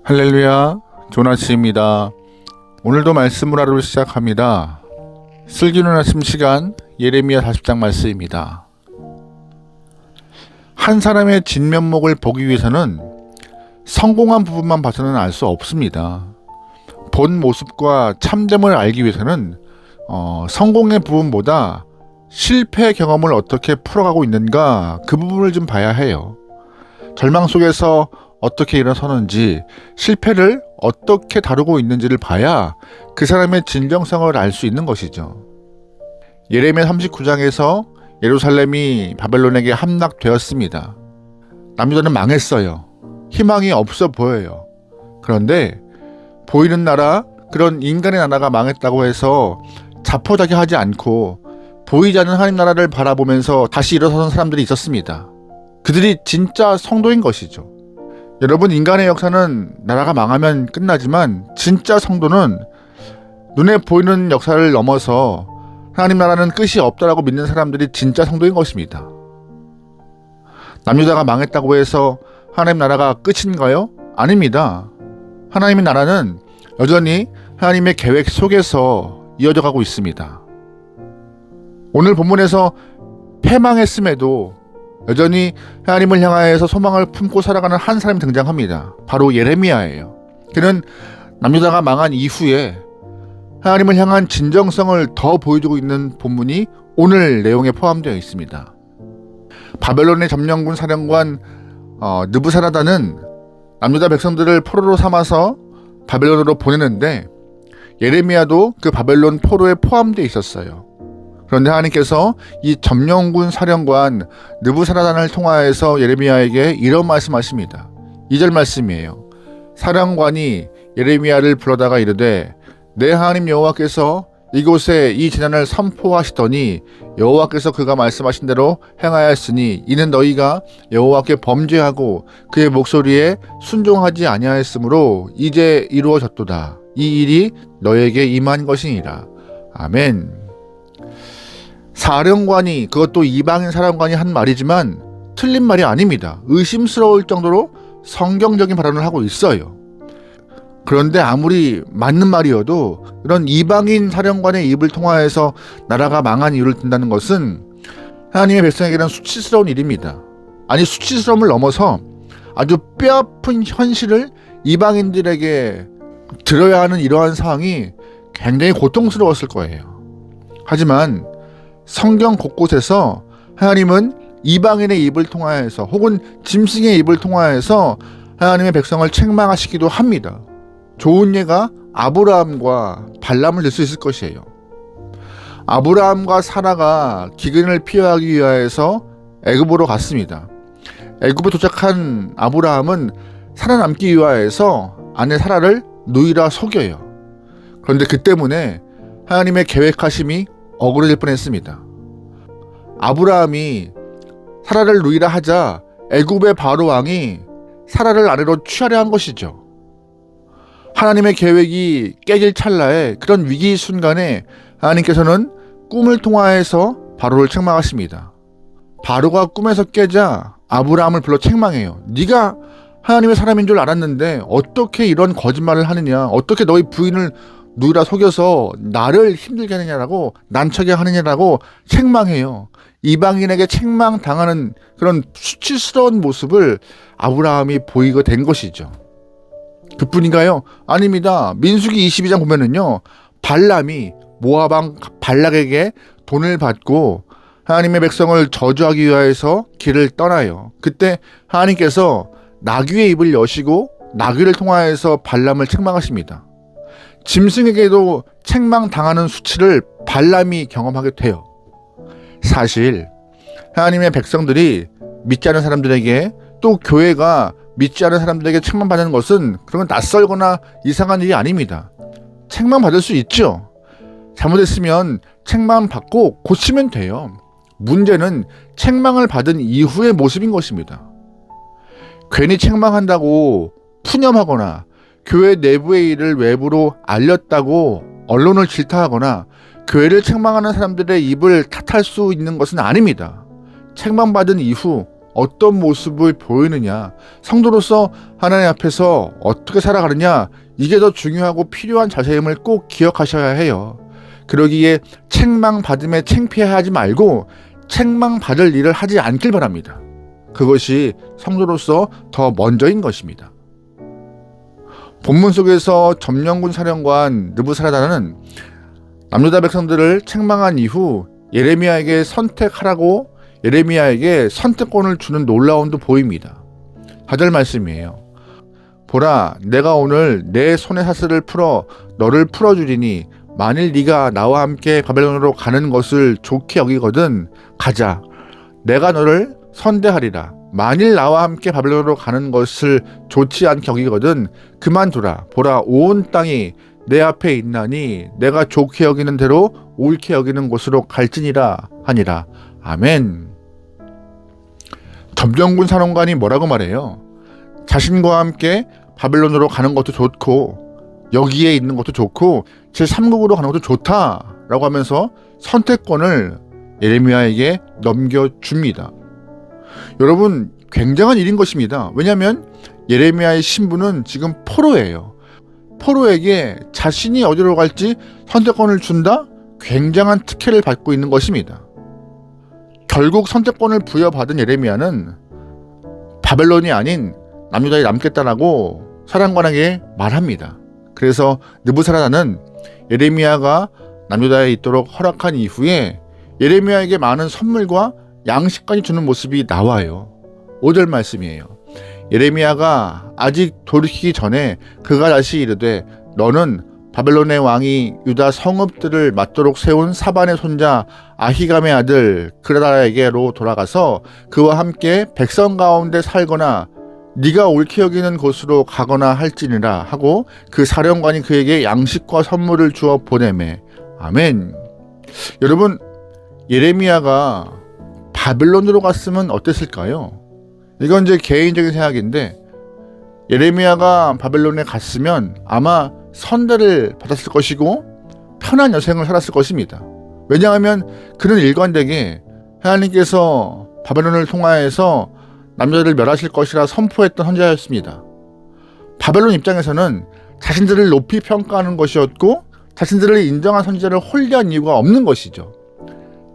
할렐루야, 조나스입니다. 오늘도 말씀을 하루 시작합니다. 슬기로운 아침 시간 예레미야 40장 말씀입니다. 한 사람의 진면목을 보기 위해서는 성공한 부분만 봐서는 알 수 없습니다. 본 모습과 참됨을 알기 위해서는 성공의 부분보다 실패 경험을 어떻게 풀어가고 있는가 그 부분을 좀 봐야 해요. 절망 속에서 어떻게 일어서는지, 실패를 어떻게 다루고 있는지를 봐야 그 사람의 진정성을 알 수 있는 것이죠. 예레미야 39장에서 예루살렘이 바벨론에게 함락되었습니다. 남유다는 망했어요. 희망이 없어 보여요. 그런데 보이는 나라, 그런 인간의 나라가 망했다고 해서 자포자기하지 않고 보이지 않는 하나님 나라를 바라보면서 다시 일어서는 사람들이 있었습니다. 그들이 진짜 성도인 것이죠. 여러분, 인간의 역사는 나라가 망하면 끝나지만 진짜 성도는 눈에 보이는 역사를 넘어서 하나님 나라는 끝이 없다라고 믿는 사람들이 진짜 성도인 것입니다. 남유다가 망했다고 해서 하나님 나라가 끝인가요? 아닙니다. 하나님의 나라는 여전히 하나님의 계획 속에서 이어져 가고 있습니다. 오늘 본문에서 패망했음에도 여전히 하나님을 향하여서 소망을 품고 살아가는 한 사람이 등장합니다. 바로 예레미야예요. 그는 남유다가 망한 이후에 하나님을 향한 진정성을 더 보여주고 있는 본문이 오늘 내용에 포함되어 있습니다. 바벨론의 점령군 사령관 느부사라단은 남유다 백성들을 포로로 삼아서 바벨론으로 보내는데 예레미야도 그 바벨론 포로에 포함되어 있었어요. 그런데 하나님께서 이 점령군 사령관 느부사라단을 통하여서 예레미야에게 이런 말씀하십니다. 2절 말씀이에요. 사령관이 예레미야를 불러다가 이르되 내 하나님 여호와께서 이곳에 이 재난을 선포하시더니 여호와께서 그가 말씀하신 대로 행하였으니 이는 너희가 여호와께 범죄하고 그의 목소리에 순종하지 아니하였으므로 이제 이루어졌도다. 이 일이 너에게 임한 것이니라. 아멘. 사령관이, 그것도 이방인 사령관이 한 말이지만 틀린 말이 아닙니다. 의심스러울 정도로 성경적인 발언을 하고 있어요. 그런데 아무리 맞는 말이어도 이런 이방인 사령관의 입을 통하여서 나라가 망한 이유를 든다는 것은 하나님의 백성에게는 수치스러운 일입니다. 아니, 수치스러움을 넘어서 아주 뼈아픈 현실을 이방인들에게 들어야 하는 이러한 상황이 굉장히 고통스러웠을 거예요. 하지만 성경 곳곳에서 하나님은 이방인의 입을 통하여서 혹은 짐승의 입을 통하여서 하나님의 백성을 책망하시기도 합니다. 좋은 예가 아브라함과 발람을 들 수 있을 것이에요. 아브라함과 사라가 기근을 피하기 위하여서 애굽으로 갔습니다. 애굽에 도착한 아브라함은 살아남기 위하여서 아내 사라를 누이라 속여요. 그런데 그 때문에 하나님의 계획하심이 억울해질 뻔했습니다. 아브라함이 사라를 누이라 하자 애굽의 바로 왕이 사라를 아내로 취하려 한 것이죠. 하나님의 계획이 깨질 찰나에, 그런 위기 순간에 하나님께서는 꿈을 통하여서 바로를 책망하십니다. 바로가 꿈에서 깨자 아브라함을 불러 책망해요. 네가 하나님의 사람인 줄 알았는데 어떻게 이런 거짓말을 하느냐, 어떻게 너희 부인을 누이라 속여서 나를 힘들게 하느냐라고, 난처하게 하느냐라고 책망해요. 이방인에게 책망당하는 그런 수치스러운 모습을 아브라함이 보이게 된 것이죠. 그뿐인가요? 아닙니다. 민수기 22장 보면은요, 발람이 모압 왕 발락에게 돈을 받고 하나님의 백성을 저주하기 위하여서 길을 떠나요. 그때 하나님께서 나귀의 입을 여시고 나귀를 통하여서 발람을 책망하십니다. 짐승에게도 책망당하는 수치를 발람이 경험하게 돼요. 사실 하나님의 백성들이 믿지 않은 사람들에게, 또 교회가 믿지 않은 사람들에게 책망받는 것은 그런 낯설거나 이상한 일이 아닙니다. 책망받을 수 있죠. 잘못했으면 책망받고 고치면 돼요. 문제는 책망을 받은 이후의 모습인 것입니다. 괜히 책망한다고 푸념하거나 교회 내부의 일을 외부로 알렸다고 언론을 질타하거나 교회를 책망하는 사람들의 입을 탓할 수 있는 것은 아닙니다. 책망받은 이후 어떤 모습을 보이느냐, 성도로서 하나님 앞에서 어떻게 살아가느냐, 이게 더 중요하고 필요한 자세임을 꼭 기억하셔야 해요. 그러기에 책망받음에 창피해하지 말고 책망받을 일을 하지 않길 바랍니다. 그것이 성도로서 더 먼저인 것입니다. 본문 속에서 점령군 사령관 느부사라단은 남유다 백성들을 책망한 이후 예레미야에게 선택하라고 예레미야에게 선택권을 주는 놀라움도 보입니다. 4절 말씀이에요. 보라, 내가 오늘 내 손의 사슬을 풀어 너를 풀어주리니 만일 네가 나와 함께 바벨론으로 가는 것을 좋게 여기거든 가자. 내가 너를 선대하리라. 만일 나와 함께 바벨론으로 가는 것을 좋지 않게 여기거든 그만두라. 보라, 온 땅이 내 앞에 있나니 내가 좋게 여기는 대로 옳게 여기는 곳으로 갈지니라 하니라. 아멘. 점령군 사령관이 뭐라고 말해요? 자신과 함께 바벨론으로 가는 것도 좋고 여기에 있는 것도 좋고 제3국으로 가는 것도 좋다라고 하면서 선택권을 예레미야에게 넘겨줍니다. 여러분, 굉장한 일인 것입니다. 왜냐하면 예레미야의 신분은 지금 포로예요. 포로에게 자신이 어디로 갈지 선택권을 준다? 굉장한 특혜를 받고 있는 것입니다. 결국 선택권을 부여받은 예레미야는 바벨론이 아닌 남유다에 남겠다라고 사령관에게 말합니다. 그래서 느부사라단은 예레미야가 남유다에 있도록 허락한 이후에 예레미야에게 많은 선물과 양식까지 주는 모습이 나와요. 5절 말씀이에요. 예레미야가 아직 돌이키기 전에 그가 다시 이르되 너는 바벨론의 왕이 유다 성읍들을 맞도록 세운 사반의 손자 아히감의 아들 그라다에게로 돌아가서 그와 함께 백성 가운데 살거나 네가 옳게 여기는 곳으로 가거나 할지니라 하고 그 사령관이 그에게 양식과 선물을 주어 보내매. 아멘. 여러분, 예레미야가 바벨론으로 갔으면 어땠을까요? 이건 제 개인적인 생각인데 예레미야가 바벨론에 갔으면 아마 선대를 받았을 것이고 편한 여생을 살았을 것입니다. 왜냐하면 그는 일관되게 하나님께서 바벨론을 통하여서 남자들을 멸하실 것이라 선포했던 선지자였습니다. 바벨론 입장에서는 자신들을 높이 평가하는 것이었고 자신들을 인정한 선지자를 홀리한 이유가 없는 것이죠.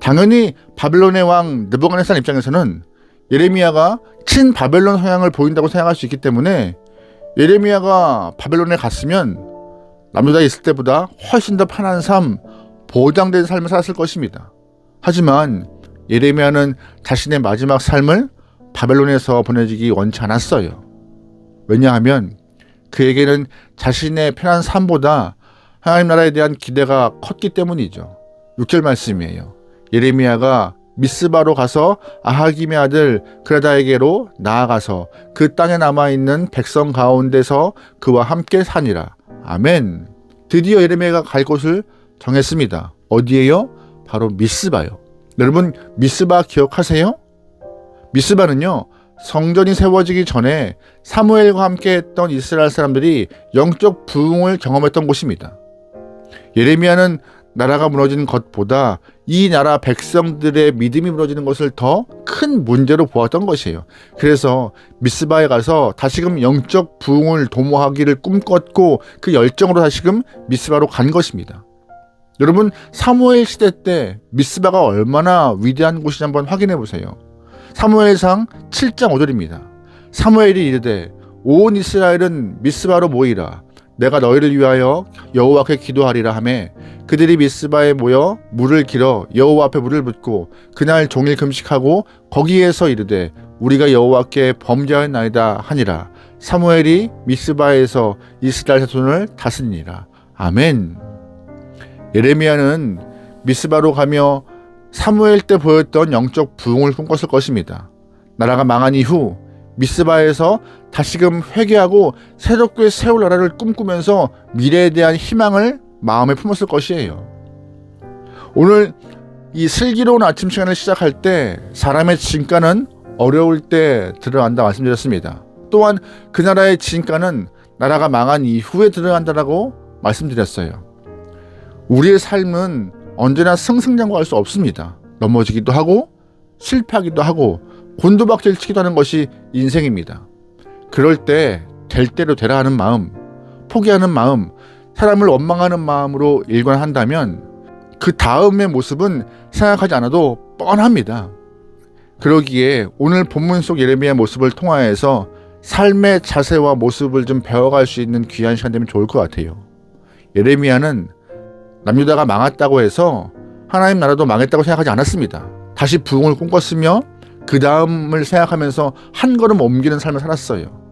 당연히 바벨론의 왕 느부갓네살 입장에서는 예레미야가 친바벨론 성향을 보인다고 생각할 수 있기 때문에 예레미야가 바벨론에 갔으면 남유다에 있을 때보다 훨씬 더 편한 삶, 보장된 삶을 살았을 것입니다. 하지만 예레미야는 자신의 마지막 삶을 바벨론에서 보내지기 원치 않았어요. 왜냐하면 그에게는 자신의 편한 삶보다 하나님 나라에 대한 기대가 컸기 때문이죠. 6절 말씀이에요. 예레미야가 미스바로 가서 아하김의 아들 그라다에게로 나아가서 그 땅에 남아있는 백성 가운데서 그와 함께 사니라. 아멘. 드디어 예레미야가 갈 곳을 정했습니다. 어디예요? 바로 미스바요. 여러분, 미스바 기억하세요? 미스바는요, 성전이 세워지기 전에 사무엘과 함께 했던 이스라엘 사람들이 영적 부흥을 경험했던 곳입니다. 예레미야는 나라가 무너지는 것보다 이 나라 백성들의 믿음이 무너지는 것을 더 큰 문제로 보았던 것이에요. 그래서 미스바에 가서 다시금 영적 부흥을 도모하기를 꿈꿨고 그 열정으로 다시금 미스바로 간 것입니다. 여러분, 사무엘 시대 때 미스바가 얼마나 위대한 곳인지 한번 확인해 보세요. 사무엘상 7장 5절입니다. 사무엘이 이르되 온 이스라엘은 미스바로 모이라. 내가 너희를 위하여 여호와께 기도하리라 하매 그들이 미스바에 모여 물을 길어 여호와 앞에 물을 붓고 그날 종일 금식하고 거기에서 이르되 우리가 여호와께 범죄하였나이다 하니라. 사무엘이 미스바에서 이스라엘 자손을 다스리니라. 아멘. 예레미야는 미스바로 가며 사무엘 때 보였던 영적 부흥을 꿈꿨을 것입니다. 나라가 망한 이후 미스바에서 다시금 회개하고 새롭게 세울 나라를 꿈꾸면서 미래에 대한 희망을 마음에 품었을 것이에요. 오늘 이 슬기로운 아침 시간을 시작할 때 사람의 진가는 어려울 때 드러난다 말씀드렸습니다. 또한 그 나라의 진가는 나라가 망한 이후에 드러난다라고 말씀드렸어요. 우리의 삶은 언제나 승승장구할 수 없습니다. 넘어지기도 하고 실패하기도 하고 곤두박질 치기도 하는 것이 인생입니다. 그럴 때 될 대로 되라 하는 마음, 포기하는 마음, 사람을 원망하는 마음으로 일관한다면 그 다음의 모습은 생각하지 않아도 뻔합니다. 그러기에 오늘 본문 속 예레미야 모습을 통하여서 삶의 자세와 모습을 좀 배워갈 수 있는 귀한 시간 되면 좋을 것 같아요. 예레미야는 남유다가 망했다고 해서 하나님 나라도 망했다고 생각하지 않았습니다. 다시 부흥을 꿈꿨으며 그 다음을 생각하면서 한 걸음 옮기는 삶을 살았어요.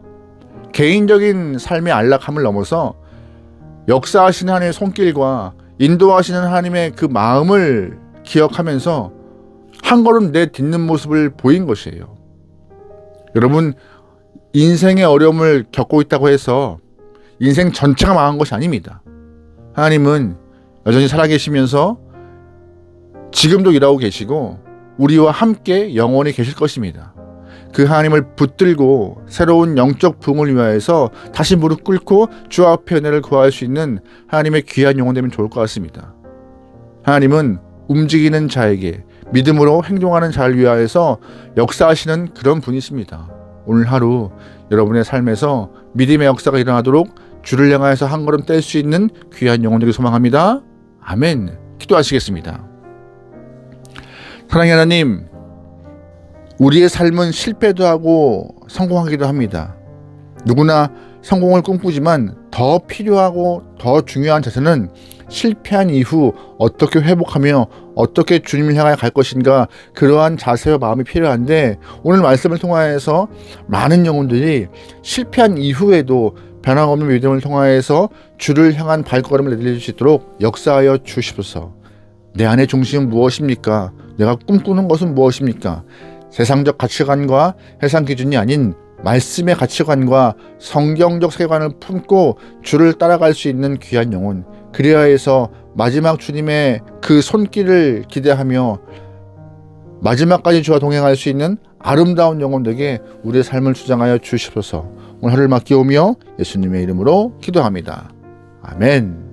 개인적인 삶의 안락함을 넘어서 역사하시는 하나님의 손길과 인도하시는 하나님의 그 마음을 기억하면서 한 걸음 내딛는 모습을 보인 것이에요. 여러분, 인생의 어려움을 겪고 있다고 해서 인생 전체가 망한 것이 아닙니다. 하나님은 여전히 살아계시면서 지금도 일하고 계시고 우리와 함께 영원히 계실 것입니다. 그 하나님을 붙들고 새로운 영적 부흥을 위하여서 다시 무릎 꿇고 주 앞에 은혜를 구할 수 있는 하나님의 귀한 영혼 되면 좋을 것 같습니다. 하나님은 움직이는 자에게 믿음으로 행동하는 자를 위하여서 역사하시는 그런 분이십니다. 오늘 하루 여러분의 삶에서 믿음의 역사가 일어나도록 주를 향하여서 한 걸음 뗄 수 있는 귀한 영혼 되길 소망합니다. 아멘. 기도하시겠습니다. 사랑하는 하나님, 우리의 삶은 실패도 하고 성공하기도 합니다. 누구나 성공을 꿈꾸지만 더 필요하고 더 중요한 자세는 실패한 이후 어떻게 회복하며 어떻게 주님을 향하여 갈 것인가, 그러한 자세와 마음이 필요한데 오늘 말씀을 통하여서 많은 영혼들이 실패한 이후에도 변함없는 믿음을 통하여서 주를 향한 발걸음을 내딜 수 있도록 역사하여 주시옵소서. 내 안의 중심은 무엇입니까? 내가 꿈꾸는 것은 무엇입니까? 세상적 가치관과 해상 기준이 아닌 말씀의 가치관과 성경적 세계관을 품고 주를 따라갈 수 있는 귀한 영혼, 그래야 해서 마지막 주님의 그 손길을 기대하며 마지막까지 주와 동행할 수 있는 아름다운 영혼들에게 우리의 삶을 주장하여 주시옵소서. 오늘 하루를 맡기오며 예수님의 이름으로 기도합니다. 아멘.